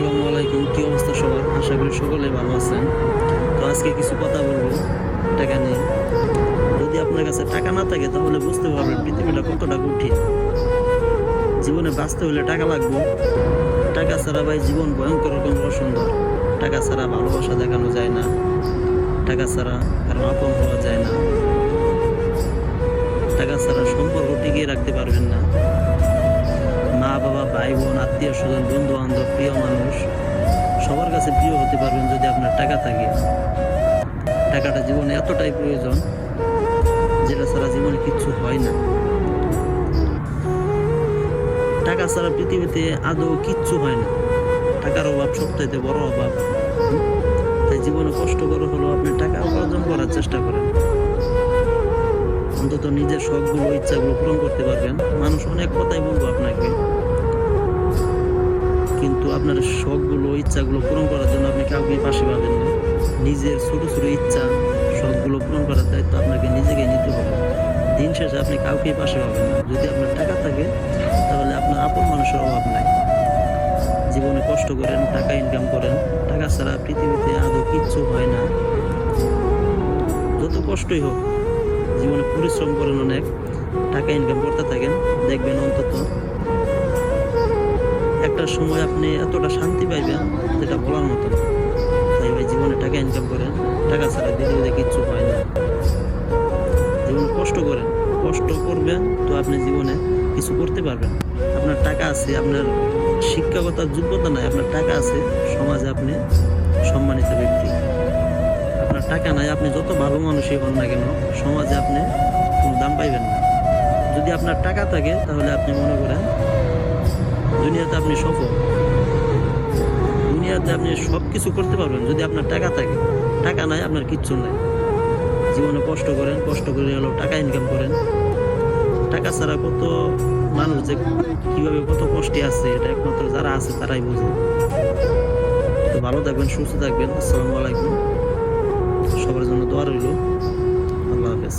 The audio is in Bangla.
আসসালামু আলাইকুম। কি অবস্থা সবার? আশা করি সকলে ভালো আছেন। তো আজকে কিছু কথা বলবো টাকা নিয়ে। যদি আপনার কাছে টাকা না থাকে তাহলে বুঝতে পারবেন পৃথিবীটা কতটা কঠিন। জীবনে বাঁচতে হলে টাকা লাগবে। টাকা ছাড়া ভাই জীবন ভয়ঙ্কর রকম অসুন্দর। টাকা ছাড়া ভালোবাসা দেখানো যায় না, টাকা ছাড়া কারো আপন হওয়া যায় না, টাকা ছাড়া সম্পর্ক টিকিয়ে রাখতে পারবেন না। মা বাবা, ভাই বোন, আত্মীয় স্বজন, বন্ধু বান্ধব, প্রিয় মানুষ সবার কাছে প্রিয় হতে পারবেন যদি আপনার টাকা থাকে। টাকাটা জীবনে এতটাই প্রয়োজন যেটা ছাড়া জীবনে কিচ্ছু হয় না। টাকা ছাড়া পৃথিবীতে আদৌ কিচ্ছু হয় না। টাকার অভাব সবচাইতে বড় অভাব। তাই জীবনে কষ্ট করে হলেও আপনি টাকা উপার্জন করার চেষ্টা করেন। অন্তত নিজের শখগুলো, ইচ্ছাগুলো পূরণ করতে পারবেন। মানুষ অনেক কথাই বলবো আপনাকে, কিন্তু আপনার শখগুলো, ইচ্ছাগুলো পূরণ করার জন্য আপনি কাউকে পাশে পাবেন না। নিজের ছোট ছোট ইচ্ছা, শখগুলো পূরণ করার দায়িত্ব আপনাকে নিজেকে নিতে হবে। দিন শেষে আপনি কাউকে পাশে পাবেন না। যদি আপনার টাকা থাকে তাহলে আপনার আপন মানুষের অভাব নাই। জীবনে কষ্ট করেন, টাকা ইনকাম করেন। টাকা ছাড়া পৃথিবীতে আদৌ কিচ্ছু হয় না। যত কষ্টই হোক জীবনে পরিশ্রম করেন, অনেক টাকা ইনকাম করতে থাকেন, দেখবেন অন্তত একটা সময় আপনি এতটা শান্তি পাইবেন যেটা বলার মতো। তাই ভাই জীবনে টাকা ইনকাম করেন। টাকা ছাড়া পৃথিবীতে কিচ্ছু হয় না। জীবনে কষ্ট করেন, কষ্ট করবেন তো আপনি জীবনে কিছু করতে পারবেন। আপনার টাকা আছে, আপনার শিক্ষাগত যোগ্যতা নাই, আপনার টাকা আছে, সমাজে আপনি সম্মানিত ব্যক্তি। আপনার টাকা নাই, আপনি যত ভালো মানুষই হন না কেন সমাজে আপনি কোনো দাম পাইবেন না। যদি আপনার টাকা থাকে তাহলে আপনি মনে করেন দুনিয়াতে আপনি সফল। দুনিয়াতে আপনি সব কিছু করতে পারবেন যদি আপনার টাকা থাকে। টাকা নাই, আপনার কিচ্ছু নাই। জীবনে কষ্ট করেন, কষ্ট করে হলেও টাকা ইনকাম করেন। টাকা ছাড়া কত মানুষ যে কিভাবে কত কষ্টে আছে এটা একমাত্র যারা আছে তারাই বোঝে। তো ভালো থাকবেন, সুস্থ থাকবেন। আসসালামু আলাইকুম। সবার জন্য দোয়া রইল। আল্লাহ হাফেজ।